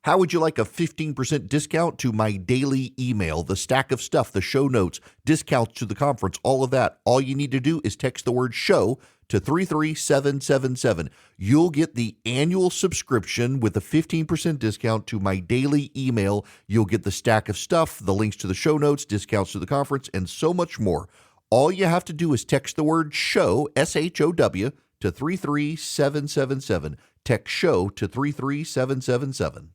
How would you like a 15% discount to my daily email, the stack of stuff, the show notes, discounts to the conference, all of that? All you need to do is text the word show to 33777. You'll get the annual subscription with a 15% discount to my daily email. You'll get the stack of stuff, the links to the show notes, discounts to the conference, and so much more. All you have to do is text the word show, SHOW, to 33777. Text show to 33777.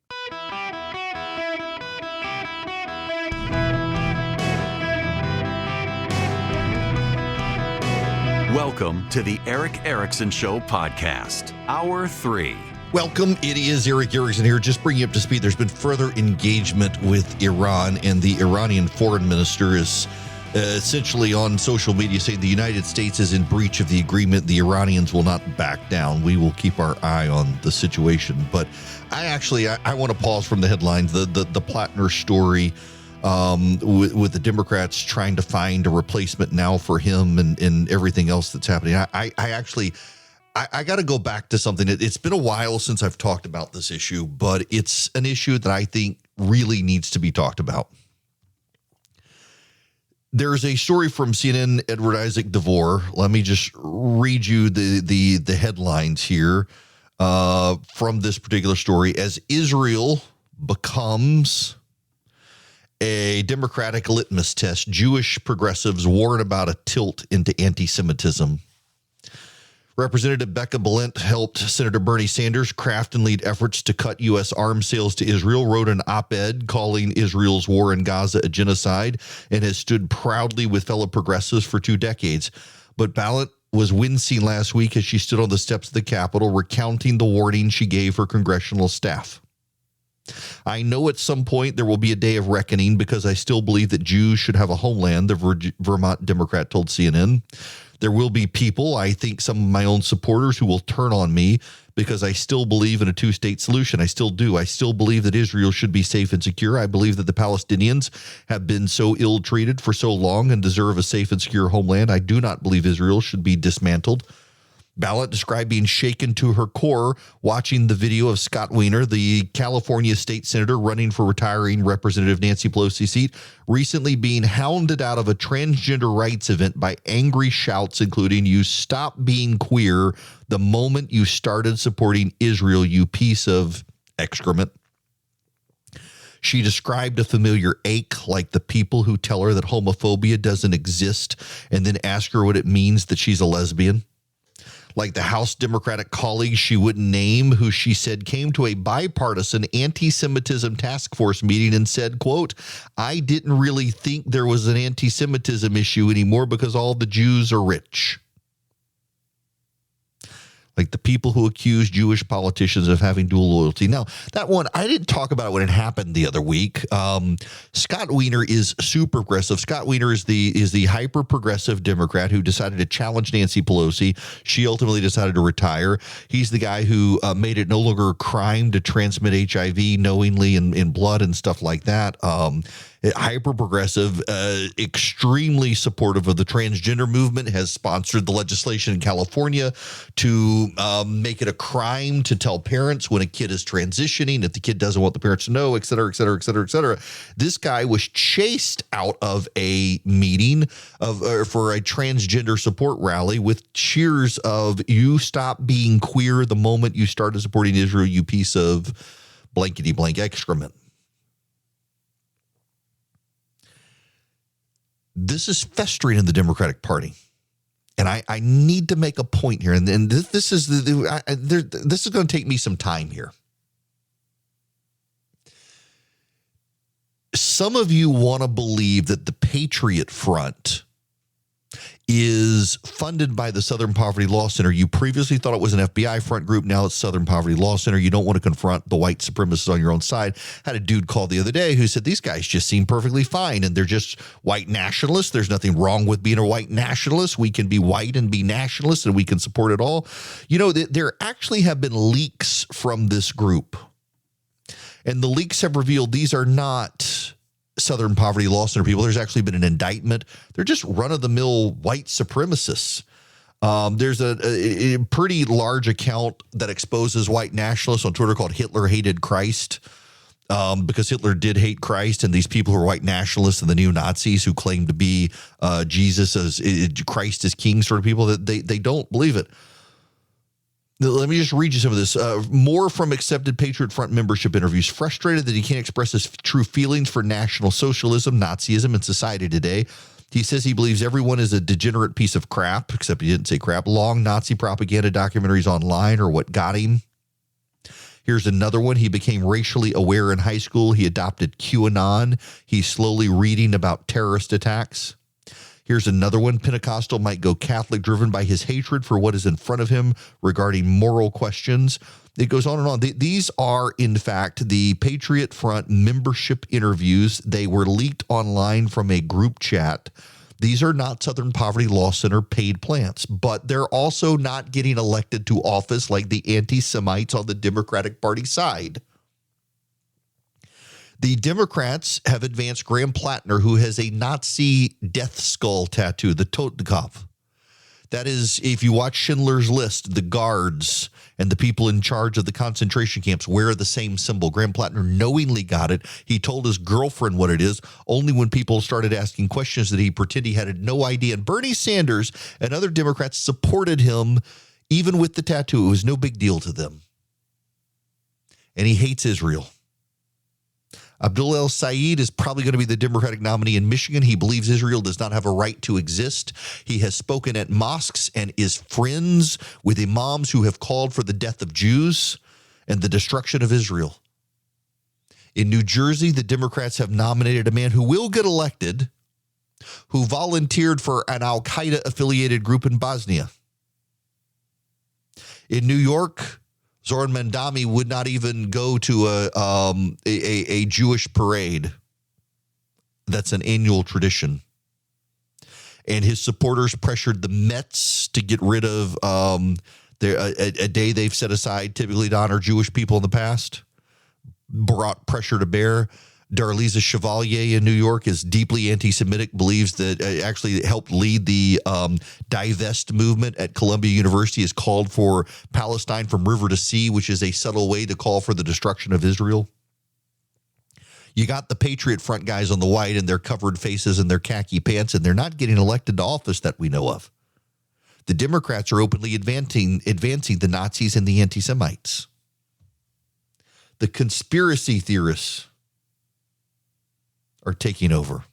Welcome to the Erick Erickson Show podcast, Hour 3. Welcome. It is Erick Erickson here. Just bringing you up to speed. There's been further engagement with Iran, and the Iranian foreign minister is essentially on social media saying the United States is in breach of the agreement. The Iranians will not back down. We will keep our eye on the situation. But I want to pause from the headlines. The Plattner story with the Democrats trying to find a replacement now for him and everything else that's happening. I got to go back to something. It's been a while since I've talked about this issue, but it's an issue that I think really needs to be talked about. There's a story from CNN, Edward Isaac Devore. Let me just read you the headlines here from this particular story. As Israel becomes a Democratic litmus test, Jewish progressives warn about a tilt into anti-Semitism. Representative Becca Balint helped Senator Bernie Sanders craft and lead efforts to cut U.S. arms sales to Israel, wrote an op-ed calling Israel's war in Gaza a genocide, and has stood proudly with fellow progressives for 2 decades. But Balint was wincing last week as she stood on the steps of the Capitol recounting the warning she gave her congressional staff. I know at some point there will be a day of reckoning because I still believe that Jews should have a homeland, the Vermont Democrat told CNN. There will be people, I think some of my own supporters, who will turn on me because I still believe in a 2-state solution. I still do. I still believe that Israel should be safe and secure. I believe that the Palestinians have been so ill-treated for so long and deserve a safe and secure homeland. I do not believe Israel should be dismantled. Balint described being shaken to her core watching the video of Scott Wiener, the California state senator running for retiring Representative Nancy Pelosi's seat, recently being hounded out of a transgender rights event by angry shouts, including, "You stop being queer the moment you started supporting Israel, you piece of excrement." She described a familiar ache, like the people who tell her that homophobia doesn't exist and then ask her what it means that she's a lesbian. Like the House Democratic colleague she wouldn't name, who she said came to a bipartisan anti-Semitism task force meeting and said, quote, "I didn't really think there was an anti-Semitism issue anymore because all the Jews are rich." Like the people who accuse Jewish politicians of having dual loyalty. Now, that one, I didn't talk about it when it happened the other week. Scott Wiener is super progressive. Scott Wiener is the hyper-progressive Democrat who decided to challenge Nancy Pelosi. She ultimately decided to retire. He's the guy who made it no longer a crime to transmit HIV knowingly in blood and stuff like that. Hyper-progressive, extremely supportive of the transgender movement, has sponsored the legislation in California to make it a crime to tell parents when a kid is transitioning, if the kid doesn't want the parents to know, et cetera, et cetera, et cetera, et cetera. This guy was chased out of a meeting for a transgender support rally with cheers of, "You stop being queer the moment you started supporting Israel, you piece of blankety blank excrement." This is festering in the Democratic Party. And I need to make a point here. And this is going to take me some time here. Some of you want to believe that the Patriot Front is funded by the Southern Poverty Law Center. You previously thought it was an FBI front group. Now it's Southern Poverty Law Center. You don't want to confront the white supremacists on your own side. Had a dude call the other day who said these guys just seem perfectly fine and they're just white nationalists. There's nothing wrong with being a white nationalist. We can be white and be nationalists and we can support it all. You know, there actually have been leaks from this group. And the leaks have revealed these are not Southern Poverty Law Center people. There's actually been an indictment. They're just run-of-the-mill white supremacists. There's a pretty large account that exposes white nationalists on Twitter called Hitler Hated Christ. because Hitler did hate Christ, and these people who are white nationalists and the neo-Nazis who claim to be Jesus as Christ as king sort of people, that they don't believe it. Let me just read you some of this. More from accepted Patriot Front membership interviews. Frustrated that he can't express his true feelings for National Socialism, Nazism, and society today. He says he believes everyone is a degenerate piece of crap, except he didn't say crap. Long Nazi propaganda documentaries online are what got him. Here's another one. He became racially aware in high school. He adopted QAnon. He's slowly reading about terrorist attacks. Here's another one. Pentecostal might go Catholic, driven by his hatred for what is in front of him regarding moral questions. It goes on and on. These are, in fact, the Patriot Front membership interviews. They were leaked online from a group chat. These are not Southern Poverty Law Center paid plants, but they're also not getting elected to office like the anti-Semites on the Democratic Party side. The Democrats have advanced Graham Plattner, who has a Nazi death skull tattoo, the Totenkopf. That is, if you watch Schindler's List, the guards and the people in charge of the concentration camps wear the same symbol. Graham Plattner knowingly got it. He told his girlfriend what it is. Only when people started asking questions did he pretend he had no idea. And Bernie Sanders and other Democrats supported him, even with the tattoo. It was no big deal to them. And he hates Israel. Abdul El-Sayed is probably going to be the Democratic nominee in Michigan. He believes Israel does not have a right to exist. He has spoken at mosques and is friends with imams who have called for the death of Jews and the destruction of Israel. In New Jersey, the Democrats have nominated a man who will get elected, who volunteered for an al-Qaeda-affiliated group in Bosnia. In New York, Zoran Mandami would not even go to a Jewish parade. That's an annual tradition. And his supporters pressured the Mets to get rid of a day they've set aside typically to honor Jewish people in the past. Brought pressure to bear. Darlisa Chevalier in New York is deeply anti-Semitic, believes that actually helped lead the divest movement at Columbia University, has called for Palestine from river to sea, which is a subtle way to call for the destruction of Israel. You got the Patriot Front guys on the white and their covered faces and their khaki pants, and they're not getting elected to office that we know of. The Democrats are openly advancing the Nazis and the anti-Semites. The conspiracy theorists are taking over.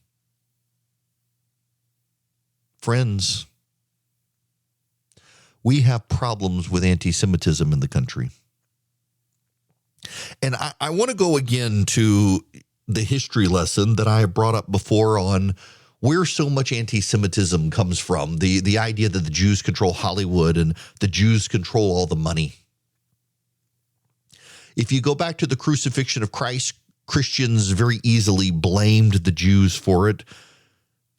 Friends, we have problems with anti-Semitism in the country. And I want to go again to the history lesson that I have brought up before on where so much anti-Semitism comes from. The idea that the Jews control Hollywood and the Jews control all the money. If you go back to the crucifixion of Christ, Christians very easily blamed the Jews for it.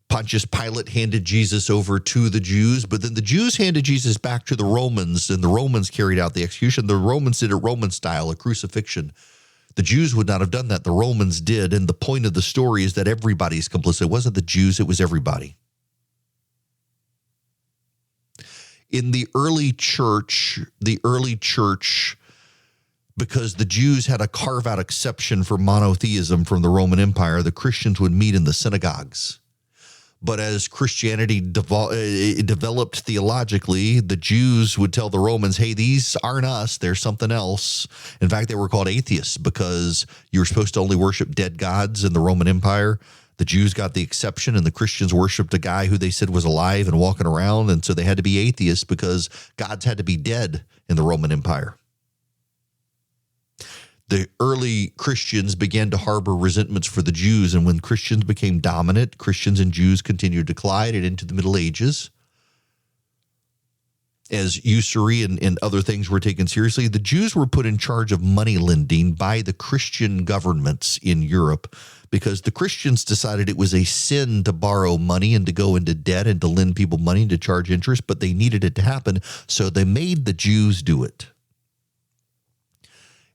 Pontius Pilate handed Jesus over to the Jews, but then the Jews handed Jesus back to the Romans, and the Romans carried out the execution. The Romans did it Roman style, a crucifixion. The Jews would not have done that. The Romans did, and the point of the story is that everybody's complicit. It wasn't the Jews, it was everybody. In the early church, because the Jews had a carve-out exception for monotheism from the Roman Empire, the Christians would meet in the synagogues. But as Christianity developed theologically, the Jews would tell the Romans, hey, these aren't us, they're something else. In fact, they were called atheists because you were supposed to only worship dead gods in the Roman Empire. The Jews got the exception, and the Christians worshiped a guy who they said was alive and walking around, and so they had to be atheists because gods had to be dead in the Roman Empire. The early Christians began to harbor resentments for the Jews, and when Christians became dominant, Christians and Jews continued to collide and into the Middle Ages. As usury and other things were taken seriously, the Jews were put in charge of money lending by the Christian governments in Europe because the Christians decided it was a sin to borrow money and to go into debt and to lend people money and to charge interest, but they needed it to happen, so they made the Jews do it.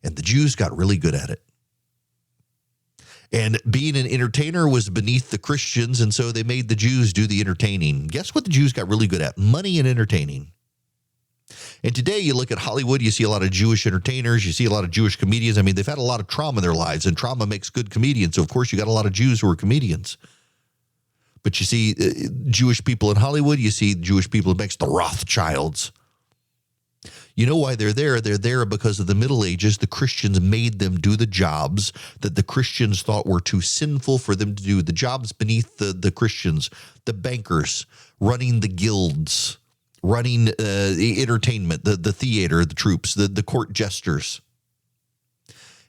And the Jews got really good at it. And being an entertainer was beneath the Christians, and so they made the Jews do the entertaining. Guess what the Jews got really good at? Money and entertaining. And today you look at Hollywood, you see a lot of Jewish entertainers, you see a lot of Jewish comedians. I mean, they've had a lot of trauma in their lives, and trauma makes good comedians. So, of course, you got a lot of Jews who are comedians. But you see Jewish people in Hollywood, you see Jewish people who makes the Rothschilds. You know why they're there? They're there because of the Middle Ages. The Christians made them do the jobs that the Christians thought were too sinful for them to do. The jobs beneath the Christians, the bankers, running the guilds, running the entertainment, the theater, the troops, the court jesters.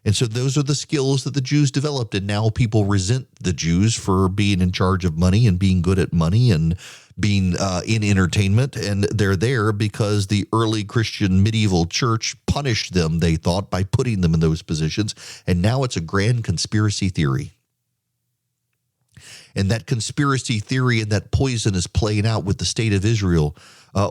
And so those are the skills that the Jews developed. And now people resent the Jews for being in charge of money and being good at money and being in entertainment. And they're there because the early Christian medieval church punished them, they thought, by putting them in those positions. And now it's a grand conspiracy theory. And that conspiracy theory and that poison is playing out with the state of Israel.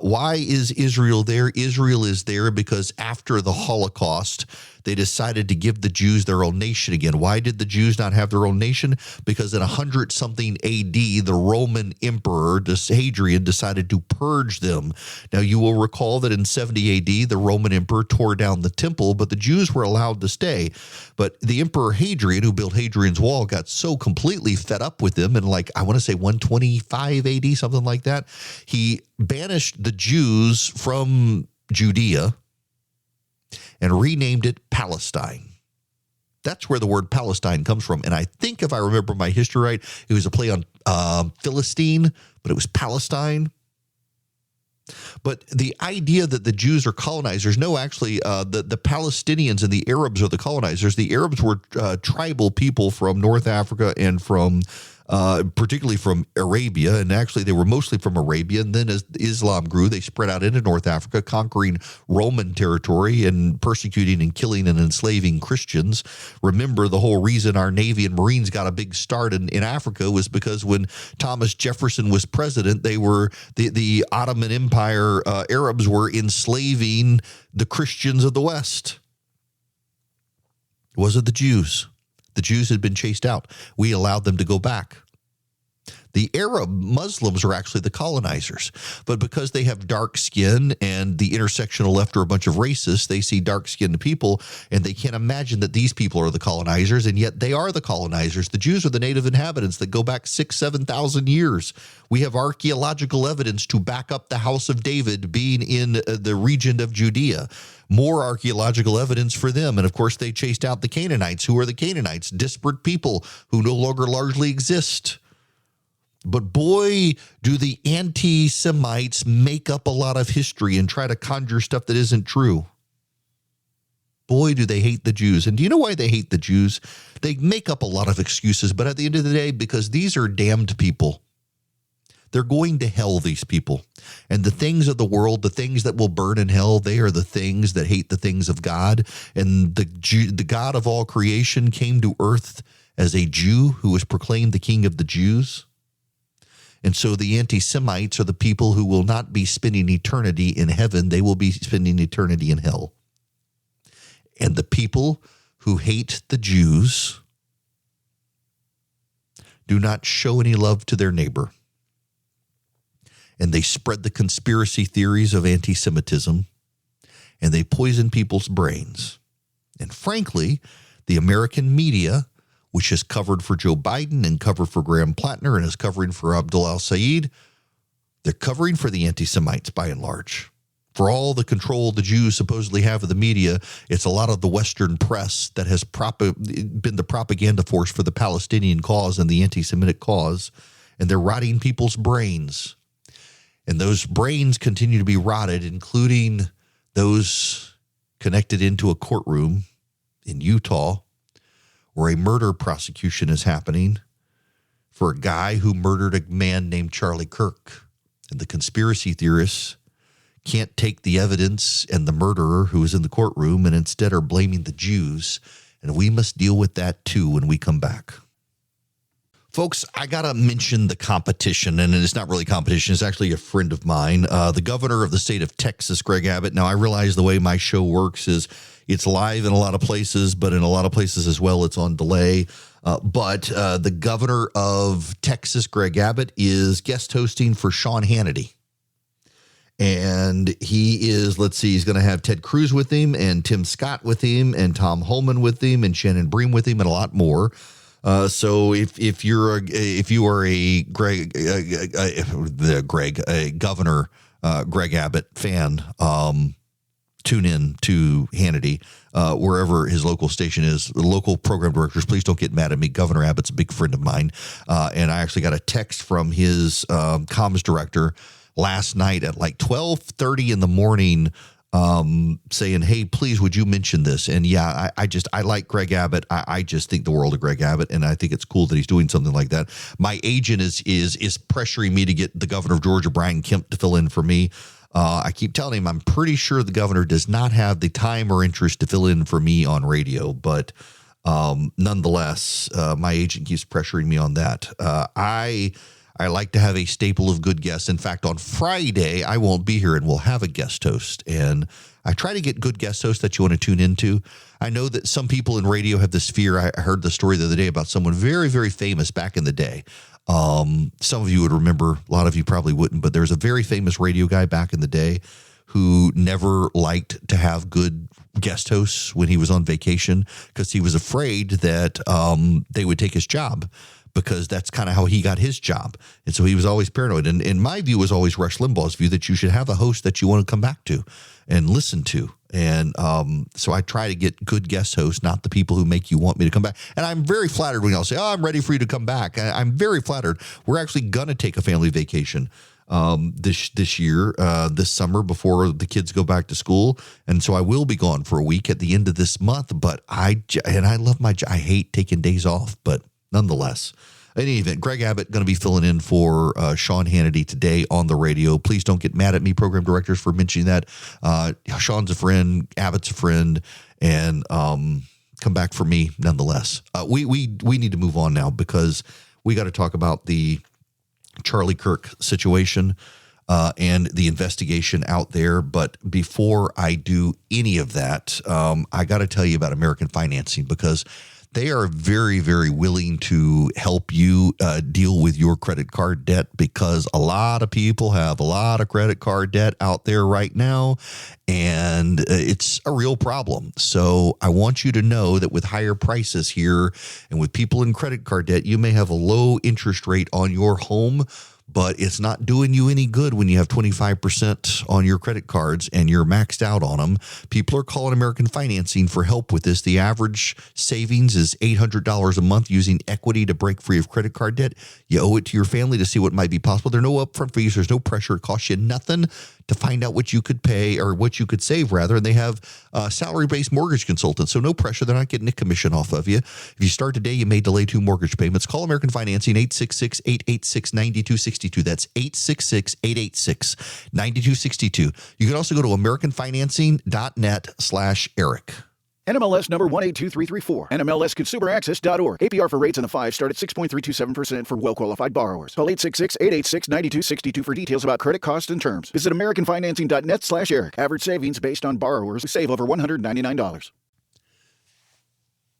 Why is Israel there? Israel is there because after the Holocaust, they decided to give the Jews their own nation again. Why did the Jews not have their own nation? Because in 100-something AD, the Roman emperor, Hadrian, decided to purge them. Now, you will recall that in 70 AD, the Roman emperor tore down the temple, but the Jews were allowed to stay. But the emperor Hadrian, who built Hadrian's Wall, got so completely fed up with them in, I want to say 125 AD, something like that. He banished the Jews from Judea and renamed it Palestine. That's where the word Palestine comes from. And I think if I remember my history right, it was a play on Philistine, but it was Palestine. But the idea that the Jews are colonizers, no, actually, the Palestinians and the Arabs are the colonizers. The Arabs were tribal people from North Africa and from particularly from Arabia, and actually they were mostly from Arabia. And then as Islam grew, they spread out into North Africa, conquering Roman territory and persecuting and killing and enslaving Christians. Remember, the whole reason our Navy and Marines got a big start in Africa was because when Thomas Jefferson was president, they were the Ottoman Empire Arabs were enslaving the Christians of the West. Was it the Jews? The Jews had been chased out. We allowed them to go back. The Arab Muslims are actually the colonizers, but because they have dark skin and the intersectional left are a bunch of racists, they see dark-skinned people and they can't imagine that these people are the colonizers, and yet they are the colonizers. The Jews are the native inhabitants that go back 6,000-7,000 years. We have archaeological evidence to back up the house of David being in the region of Judea. More archaeological evidence for them. And of course, they chased out the Canaanites. Who are the Canaanites? Disparate people who no longer largely exist. But boy, do the anti-Semites make up a lot of history and try to conjure stuff that isn't true. Boy, do they hate the Jews. And do you know why they hate the Jews? They make up a lot of excuses, but at the end of the day, because these are damned people. They're going to hell, these people. And the things of the world, the things that will burn in hell, they are the things that hate the things of God. And the God of all creation came to earth as a Jew who was proclaimed the King of the Jews. And so the anti-Semites are the people who will not be spending eternity in heaven. They will be spending eternity in hell. And the people who hate the Jews do not show any love to their neighbor. And they spread the conspiracy theories of anti-Semitism, and they poison people's brains. And frankly, the American media, which has covered for Joe Biden and covered for Graham Plattner and is covering for Abdul al-Sayed, they're covering for the anti-Semites by and large. For all the control the Jews supposedly have of the media, it's a lot of the Western press that has been the propaganda force for the Palestinian cause and the anti-Semitic cause, and they're rotting people's brains. And those brains continue to be rotted, including those connected into a courtroom in Utah where a murder prosecution is happening for a guy who murdered a man named Charlie Kirk. And the conspiracy theorists can't take the evidence and the murderer who is in the courtroom and instead are blaming the Jews. And we must deal with that too when we come back. Folks, I got to mention the competition, and it's not really competition. It's actually a friend of mine, the governor of the state of Texas, Greg Abbott. Now, I realize the way my show works is it's live in a lot of places, but in a lot of places as well, it's on delay. But the governor of Texas, Greg Abbott, is guest hosting for Sean Hannity. And he is, let's see, he's going to have Ted Cruz with him and Tim Scott with him and Tom Holman with him and Shannon Bream with him and a lot more. So if you are a Governor Greg Abbott fan, tune in to Hannity wherever his local station is. The local program directors, please don't get mad at me. Governor Abbott's a big friend of mine, and I actually got a text from his comms director last night at like 12:30 in the morning saying, hey, please, would you mention this? And yeah, I like Greg Abbott. I just think the world of Greg Abbott, and I think it's cool that he's doing something like that. My agent is pressuring me to get the governor of Georgia, Brian Kemp, to fill in for me. I keep telling him I'm pretty sure the governor does not have the time or interest to fill in for me on radio, but nonetheless, my agent keeps pressuring me on that. I like to have a staple of good guests. In fact, on Friday, I won't be here and we'll have a guest host. And I try to get good guest hosts that you want to tune into. I know that some people in radio have this fear. I heard the story the other day about someone very, very famous back in the day. Some of you would remember, a lot of you probably wouldn't, but there's a very famous radio guy back in the day who never liked to have good guest hosts when he was on vacation because he was afraid that they would take his job, because that's kind of how he got his job. And so he was always paranoid. And my view was always Rush Limbaugh's view, that you should have a host that you want to come back to and listen to. And so I try to get good guest hosts, not the people who make you want me to come back. And I'm very flattered when y'all say, oh, I'm ready for you to come back. I'm very flattered. We're actually going to take a family vacation this year, this summer, before the kids go back to school. And so I will be gone for a week at the end of this month. But I love my job. I hate taking days off, but nonetheless, in any event, Greg Abbott going to be filling in for Sean Hannity today on the radio. Please don't get mad at me, program directors, for mentioning that. Sean's a friend, Abbott's a friend, and come back for me nonetheless. We need to move on now, because we got to talk about the Charlie Kirk situation and the investigation out there. But before I do any of that, I got to tell you about American Financing, because they are very, very willing to help you deal with your credit card debt, because a lot of people have a lot of credit card debt out there right now, and it's a real problem. So I want you to know that with higher prices here and with people in credit card debt, you may have a low interest rate on your home, but it's not doing you any good when you have 25% on your credit cards and you're maxed out on them. People are calling American Financing for help with this. The average savings is $800 a month using equity to break free of credit card debt. You owe it to your family to see what might be possible. There are no upfront fees. There's no pressure. It costs you nothing to find out what you could pay, or what you could save rather. And they have salary-based mortgage consultants, so no pressure. They're not getting a commission off of you. If you start today, you may delay 2 mortgage payments. Call American Financing, 866-886-9262. That's 866-886-9262. You can also go to americanfinancing.net/Eric. NMLS number 182334. NMLSconsumeraccess.org. APR for rates in the 5 start at 6.327% for well-qualified borrowers. Call 866-886-9262 for details about credit costs and terms. Visit americanfinancing.net/Eric. Average savings based on borrowers who save over $199.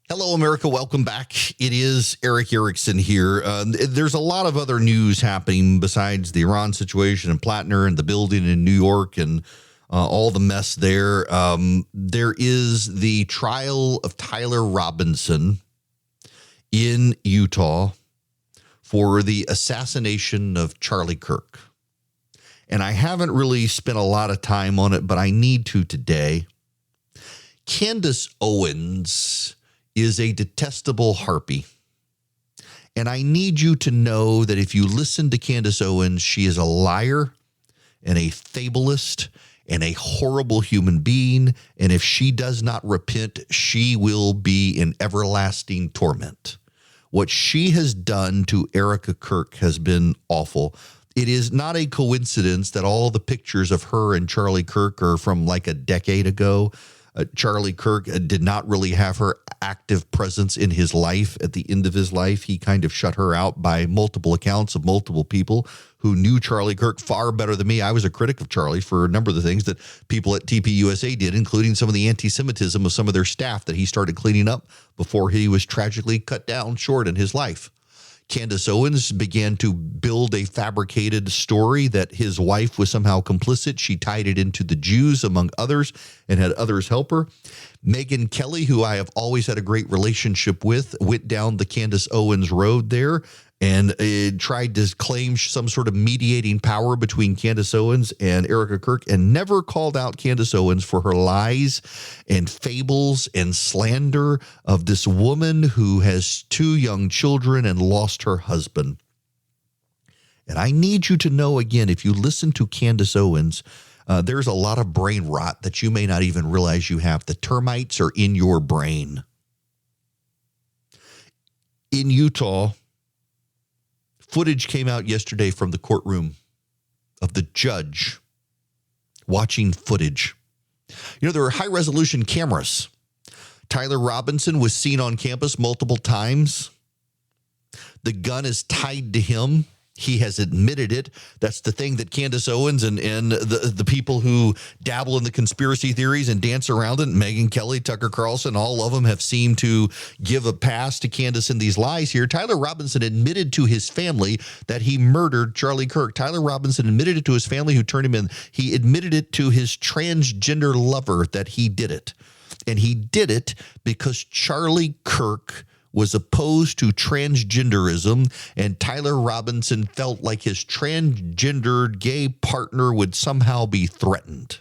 Hello, America. Welcome back. It is Erick Erickson here. There's a lot of other news happening besides the Iran situation and Plattner and the building in New York and all the mess there. There is the trial of Tyler Robinson in Utah for the assassination of Charlie Kirk. And I haven't really spent a lot of time on it, but I need to today. Candace Owens is a detestable harpy. And I need you to know that if you listen to Candace Owens, she is a liar and a fabulist and a horrible human being. And if she does not repent, she will be in everlasting torment. What she has done to Erica Kirk has been awful. It is not a coincidence that all the pictures of her and Charlie Kirk are from like a decade ago. Charlie Kirk did not really have her active presence in his life. At the end of his life, he kind of shut her out by multiple accounts of multiple people who knew Charlie Kirk far better than me. I was a critic of Charlie for a number of the things that people at TPUSA did, including some of the anti-Semitism of some of their staff that he started cleaning up before he was tragically cut down short in his life. Candace Owens began to build a fabricated story that his wife was somehow complicit. She tied it into the Jews, among others, and had others help her. Megyn Kelly, who I have always had a great relationship with, went down the Candace Owens road there and tried to claim some sort of mediating power between Candace Owens and Erick Kirk, and never called out Candace Owens for her lies and fables and slander of this woman who has 2 young children and lost her husband. And I need you to know, again, if you listen to Candace Owens, there's a lot of brain rot that you may not even realize you have. The termites are in your brain. In Utah, footage came out yesterday from the courtroom of the judge watching footage. You know, there are high-resolution cameras. Tyler Robinson was seen on campus multiple times. The gun is tied to him. He has admitted it. That's the thing that Candace Owens and the people who dabble in the conspiracy theories and dance around it, Megyn Kelly, Tucker Carlson, all of them have seemed to give a pass to Candace in these lies here. Tyler Robinson admitted to his family that he murdered Charlie Kirk. Tyler Robinson admitted it to his family who turned him in. He admitted it to his transgender lover that he did it. And he did it because Charlie Kirk was opposed to transgenderism, and Tyler Robinson felt like his transgendered gay partner would somehow be threatened.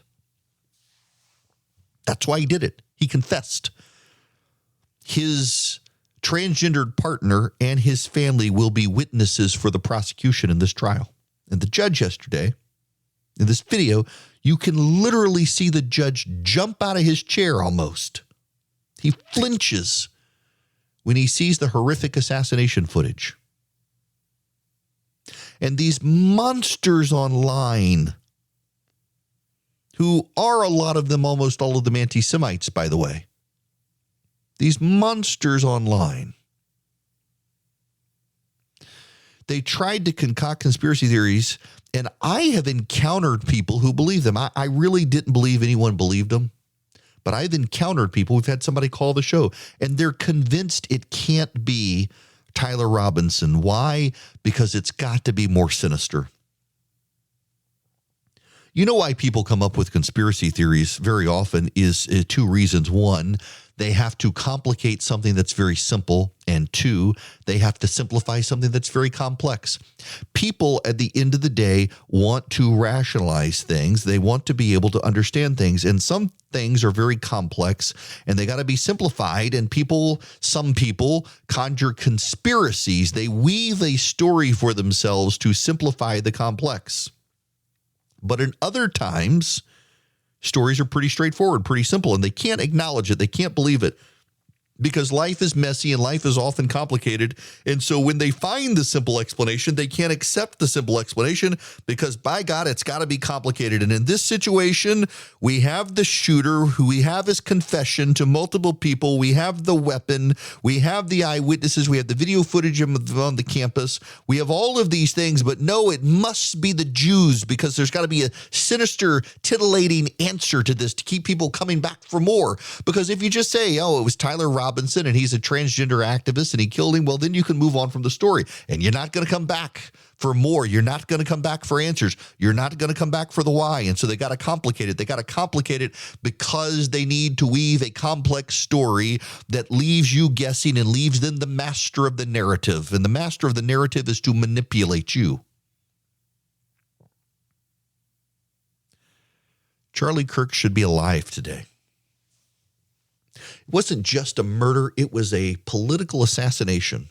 That's why he did it. He confessed. His transgendered partner and his family will be witnesses for the prosecution in this trial. And the judge yesterday, in this video, you can literally see the judge jump out of his chair almost. He flinches when he sees the horrific assassination footage. And these monsters online, who are a lot of them, almost all of them anti-Semites, by the way. These monsters online, they tried to concoct conspiracy theories, and I have encountered people who believe them. I really didn't believe anyone believed them. But I've encountered people, we've had somebody call the show, and they're convinced it can't be Tyler Robinson. Why? Because it's got to be more sinister. You know why people come up with conspiracy theories very often is 2 reasons. 1, they have to complicate something that's very simple. And 2, they have to simplify something that's very complex. People at the end of the day want to rationalize things. They want to be able to understand things. And some things are very complex and they got to be simplified. And some people conjure conspiracies. They weave a story for themselves to simplify the complex. But in other times, stories are pretty straightforward, pretty simple, and they can't acknowledge it. They can't believe it because life is messy and life is often complicated. And so when they find the simple explanation, they can't accept the simple explanation because, by God, it's got to be complicated. And in this situation, we have the shooter who we have his confession to multiple people. We have the weapon. We have the eyewitnesses. We have the video footage on the campus. We have all of these things. But no, it must be the Jews because there's got to be a sinister, titillating answer to this to keep people coming back for more. Because if you just say, oh, it was Tyler Robinson and he's a transgender activist and he killed him, well, then you can move on from the story. And you're not going to come back for more. You're not going to come back for answers. You're not going to come back for the why. And so they got to complicate it. They got to complicate it because they need to weave a complex story that leaves you guessing and leaves them the master of the narrative. And the master of the narrative is to manipulate you. Charlie Kirk should be alive today. It wasn't just a murder, it was a political assassination.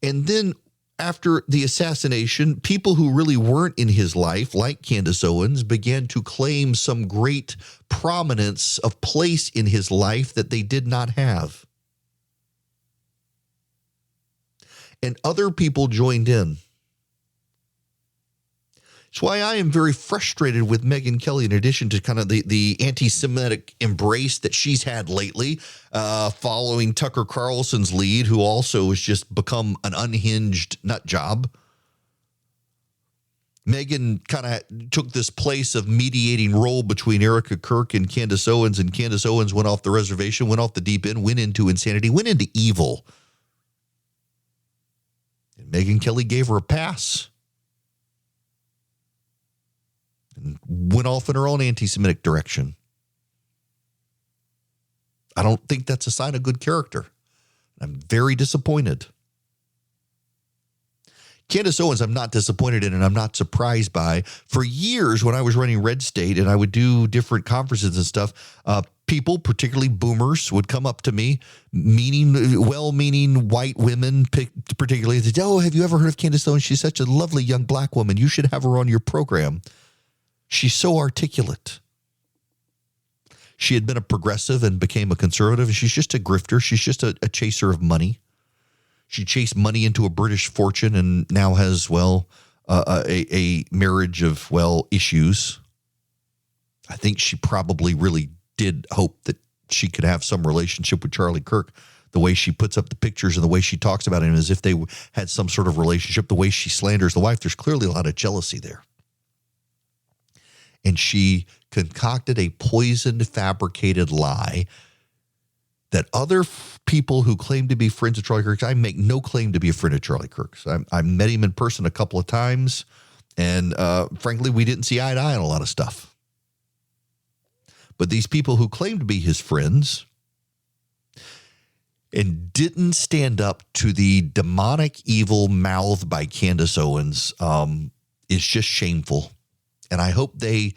And then after the assassination, people who really weren't in his life, like Candace Owens, began to claim some great prominence of place in his life that they did not have. And other people joined in. That's why I am very frustrated with Megyn Kelly, in addition to kind of the anti-Semitic embrace that she's had lately, following Tucker Carlson's lead, who also has just become an unhinged nut job. Megyn kind of took this place of mediating role between Erick Kirk and Candace Owens Went off the reservation, went off the deep end, went into insanity, went into evil. Megyn Kelly gave her a pass and went off in her own anti-Semitic direction. I don't think that's a sign of good character. I'm very disappointed. Candace Owens, I'm not disappointed in and I'm not surprised by. For years when I was running Red State and I would do different conferences and stuff, people, particularly boomers, would come up to me, well-meaning white women particularly, and say, oh, have you ever heard of Candace Owens? She's such a lovely young black woman. You should have her on your program. She's so articulate. She had been a progressive and became a conservative. She's just a grifter. She's just a chaser of money. She chased money into a British fortune and now has, a marriage of, issues. I think she probably really did hope that she could have some relationship with Charlie Kirk. The way she puts up the pictures and the way she talks about him as if they had some sort of relationship, the way she slanders the wife, there's clearly a lot of jealousy there. And she concocted a poisoned, fabricated lie that other people who claim to be friends of Charlie Kirk's, I make no claim to be a friend of Charlie Kirk's. I met him in person a couple of times, and frankly, we didn't see eye to eye on a lot of stuff. But these people who claim to be his friends and didn't stand up to the demonic evil mouthed by Candace Owens is just shameful. And I hope they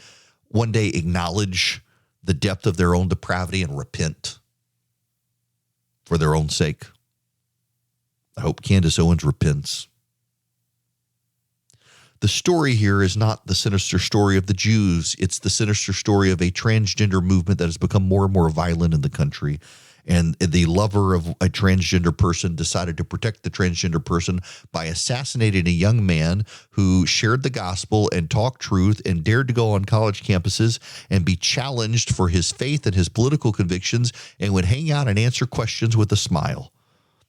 one day acknowledge the depth of their own depravity and repent for their own sake. I hope Candace Owens repents. The story here is not the sinister story of the Jews. It's the sinister story of a transgender movement that has become more and more violent in the country. And the lover of a transgender person decided to protect the transgender person by assassinating a young man who shared the gospel and talked truth and dared to go on college campuses and be challenged for his faith and his political convictions and would hang out and answer questions with a smile.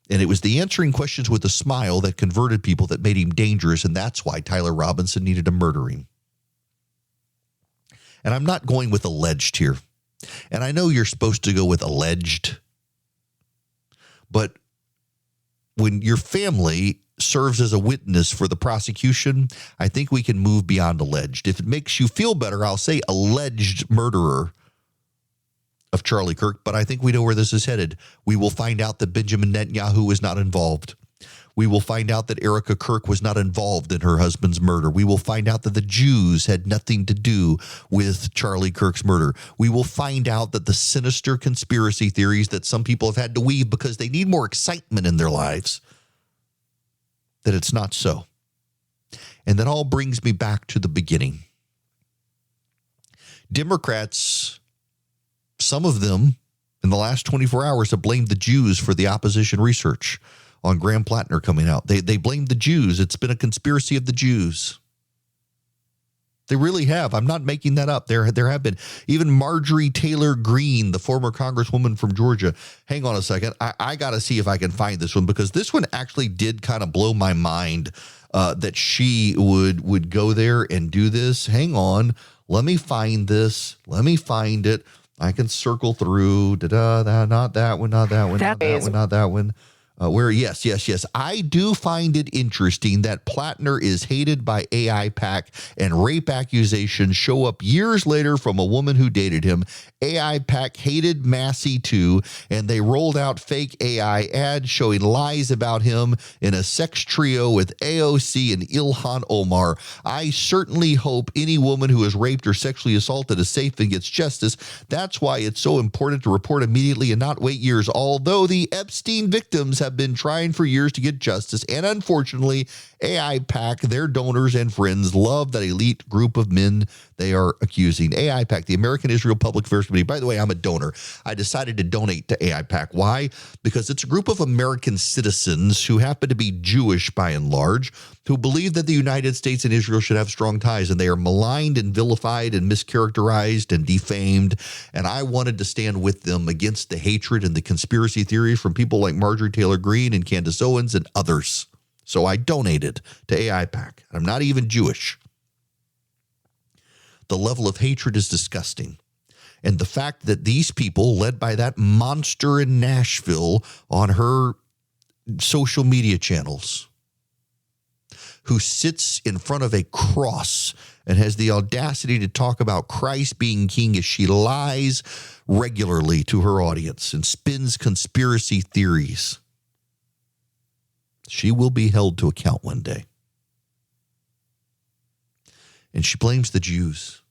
And it was the answering questions with a smile that converted people that made him dangerous, and that's why Tyler Robinson needed to murder him. And I'm not going with alleged here. And I know you're supposed to go with alleged, but when your family serves as a witness for the prosecution, I think we can move beyond alleged. If it makes you feel better, I'll say alleged murderer of Charlie Kirk, but I think we know where this is headed. We will find out that Benjamin Netanyahu was not involved. We will find out that Erica Kirk was not involved in her husband's murder. We will find out that the Jews had nothing to do with Charlie Kirk's murder. We will find out that the sinister conspiracy theories that some people have had to weave because they need more excitement in their lives, that it's not so. And that all brings me back to the beginning. Democrats, some of them in the last 24 hours have blamed the Jews for the opposition research on Graham Plattner coming out. They blamed the Jews. It's been a conspiracy of the Jews. They really have. I'm not making that up. There have been. Even Marjorie Taylor Greene, the former congresswoman from Georgia. Hang on a second. I got to see if I can find this one, because this one actually did kind of blow my mind that she would go there and do this. Hang on. Let me find this. Let me find it. I can circle through. Not that one, not that one, not that one, not that one. Yes. I do find it interesting that Plattner is hated by AIPAC and rape accusations show up years later from a woman who dated him. AIPAC hated Massey too, and they rolled out fake AI ads showing lies about him in a sex trio with AOC and Ilhan Omar. I certainly hope any woman who is raped or sexually assaulted is safe and gets justice. That's why it's so important to report immediately and not wait years. Although the Epstein victims have been trying for years to get justice, and unfortunately, AIPAC, their donors and friends, love that elite group of men they are accusing. AIPAC, the American Israel Public Affairs Committee. By the way, I'm a donor. I decided to donate to AIPAC. Why? Because it's a group of American citizens who happen to be Jewish by and large, who believe that the United States and Israel should have strong ties, and they are maligned and vilified and mischaracterized and defamed. And I wanted to stand with them against the hatred and the conspiracy theories from people like Marjorie Taylor Greene and Candace Owens and others. So I donated to AIPAC. I'm not even Jewish. The level of hatred is disgusting. And the fact that these people, led by that monster in Nashville on her social media channels, who sits in front of a cross and has the audacity to talk about Christ being king as she lies regularly to her audience and spins conspiracy theories. She will be held to account one day. And she blames the Jews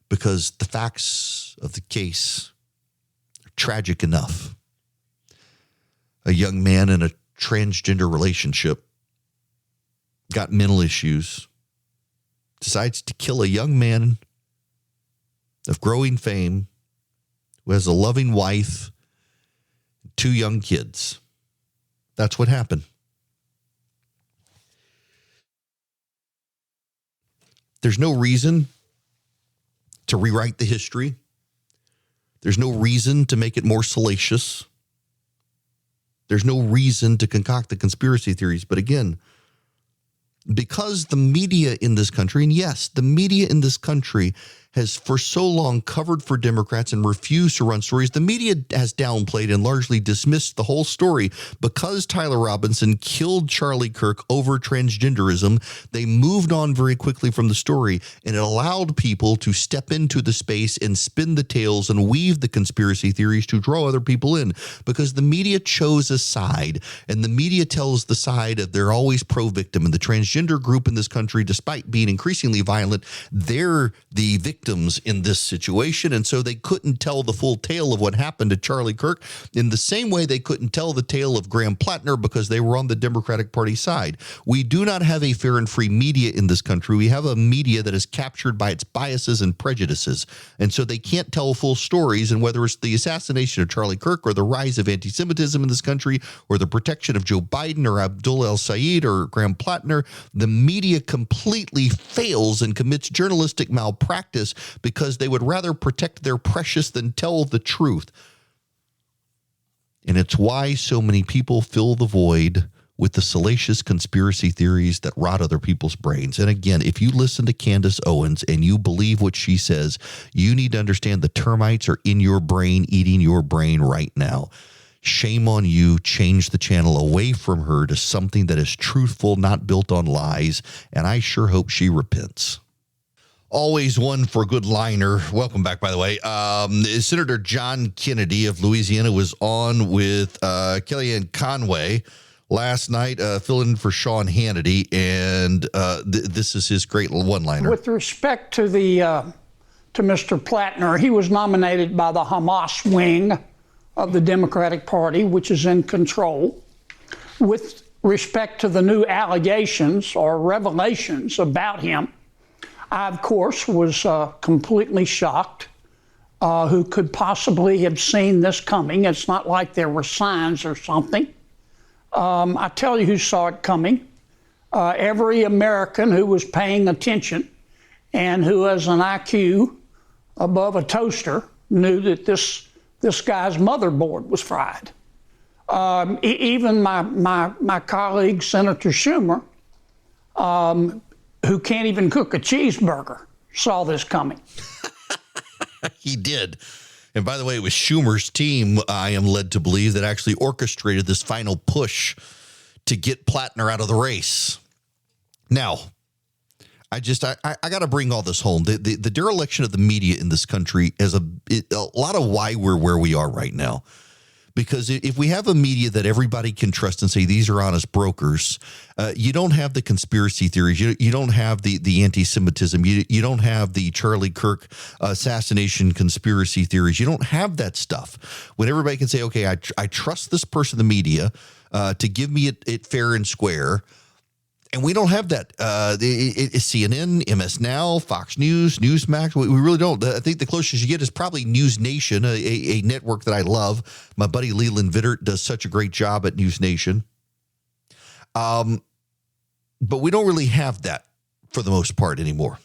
because the facts of the case are tragic enough. A young man in a transgender relationship got mental issues, decides to kill a young man of growing fame who has a loving wife, 2 young kids. That's what happened. There's no reason to rewrite the history. There's no reason to make it more salacious. There's no reason to concoct the conspiracy theories. But again, because the media in this country, and yes, the media in this country has for so long covered for Democrats and refused to run stories, the media has downplayed and largely dismissed the whole story. Because Tyler Robinson killed Charlie Kirk over transgenderism, they moved on very quickly from the story, and it allowed people to step into the space and spin the tales and weave the conspiracy theories to draw other people in, because the media chose a side, and the media tells the side of they're always pro-victim, and the transgender group in this country, despite being increasingly violent, they're the victims in this situation. And so they couldn't tell the full tale of what happened to Charlie Kirk in the same way they couldn't tell the tale of Graham Plattner because they were on the Democratic Party side. We do not have a fair and free media in this country. We have a media that is captured by its biases and prejudices. And so they can't tell full stories. And whether it's the assassination of Charlie Kirk or the rise of anti-Semitism in this country or the protection of Joe Biden or Abdullah el-Sayed or Graham Plattner, the media completely fails and commits journalistic malpractice because they would rather protect their precious than tell the truth. And it's why so many people fill the void with the salacious conspiracy theories that rot other people's brains. And again, if you listen to Candace Owens and you believe what she says, you need to understand the termites are in your brain, eating your brain right now. Shame on you. Change the channel away from her to something that is truthful, not built on lies. And I sure hope she repents. Always one for a good liner. Welcome back, by the way. Senator John Kennedy of Louisiana was on with Kellyanne Conway last night, filling in for Sean Hannity, and this is his great one-liner. With respect to to Mr. Plattner, he was nominated by the Hamas wing of the Democratic Party, which is in control. With respect to the new allegations or revelations about him, I, of course, was completely shocked. Who could possibly have seen this coming? It's not like there were signs or something. I tell you who saw it coming. Every American who was paying attention and who has an IQ above a toaster knew that this guy's motherboard was fried. Even my colleague, Senator Schumer, who can't even cook a cheeseburger, saw this coming. He did. And by the way, it was Schumer's team, I am led to believe, that actually orchestrated this final push to get Plattner out of the race. Now, I got to bring all this home. The dereliction of the media in this country is a lot of why we're where we are right now. Because if we have a media that everybody can trust and say these are honest brokers, you don't have the conspiracy theories. You don't have the anti-Semitism. You don't have the Charlie Kirk assassination conspiracy theories. You don't have that stuff. When everybody can say, okay, I trust this person, the media, to give me it fair and square. And we don't have that. It's CNN, MS Now, Fox News, Newsmax. We really don't. I think the closest you get is probably News Nation, a network that I love. My buddy Leland Vittert does such a great job at News Nation. But we don't really have that for the most part anymore.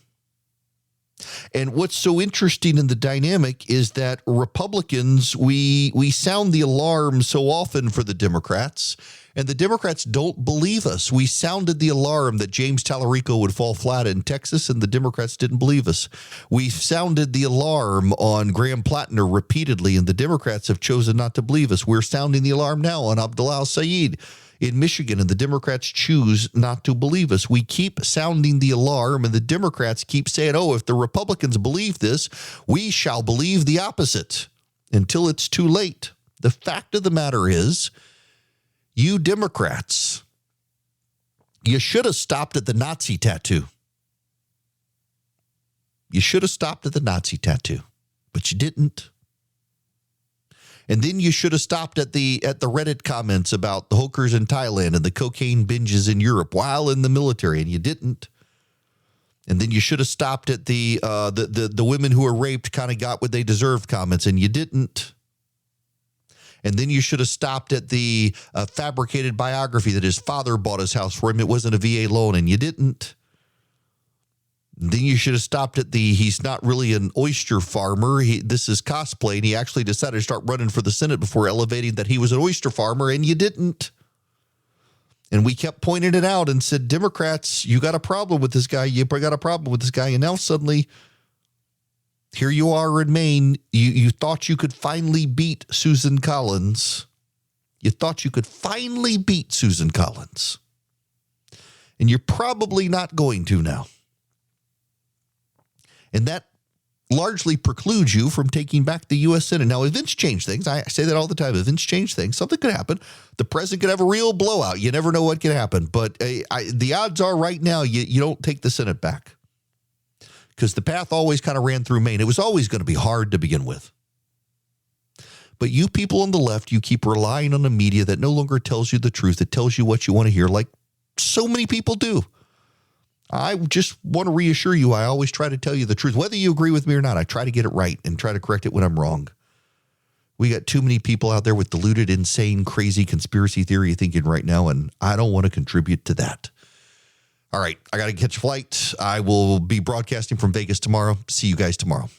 And what's so interesting in the dynamic is that Republicans, we sound the alarm so often for the Democrats, and the Democrats don't believe us. We sounded the alarm that James Tallarico would fall flat in Texas, and the Democrats didn't believe us. We sounded the alarm on Graham Plattner repeatedly, and the Democrats have chosen not to believe us. We're sounding the alarm now on Abdullah el-Sayed in Michigan, and the Democrats choose not to believe us. We keep sounding the alarm, and the Democrats keep saying, oh, if the Republicans believe this, we shall believe the opposite until it's too late. The fact of the matter is, you Democrats, you should have stopped at the Nazi tattoo. You should have stopped at the Nazi tattoo, but you didn't. And then you should have stopped at the Reddit comments about the hookers in Thailand and the cocaine binges in Europe while in the military, and you didn't. And then you should have stopped at the women who were raped kind of got what they deserved comments, and you didn't. And then you should have stopped at the fabricated biography that his father bought his house for him. It wasn't a VA loan, and you didn't. Then you should have stopped at the he's not really an oyster farmer. This is cosplay, and he actually decided to start running for the Senate before elevating that he was an oyster farmer, and you didn't. And we kept pointing it out and said, Democrats, you got a problem with this guy. You got a problem with this guy. And now suddenly, here you are in Maine. You thought you could finally beat Susan Collins. You thought you could finally beat Susan Collins. And you're probably not going to now. And that largely precludes you from taking back the U.S. Senate. Now, events change things. I say that all the time. Events change things. Something could happen. The president could have a real blowout. You never know what could happen. But the odds are right now you don't take the Senate back, because the path always kind of ran through Maine. It was always going to be hard to begin with. But you people on the left, you keep relying on a media that no longer tells you the truth. It tells you what you want to hear, like so many people do. I just want to reassure you, I always try to tell you the truth. Whether you agree with me or not, I try to get it right and try to correct it when I'm wrong. We got too many people out there with deluded, insane, crazy conspiracy theory thinking right now, and I don't want to contribute to that. All right, I got to catch a flight. I will be broadcasting from Vegas tomorrow. See you guys tomorrow.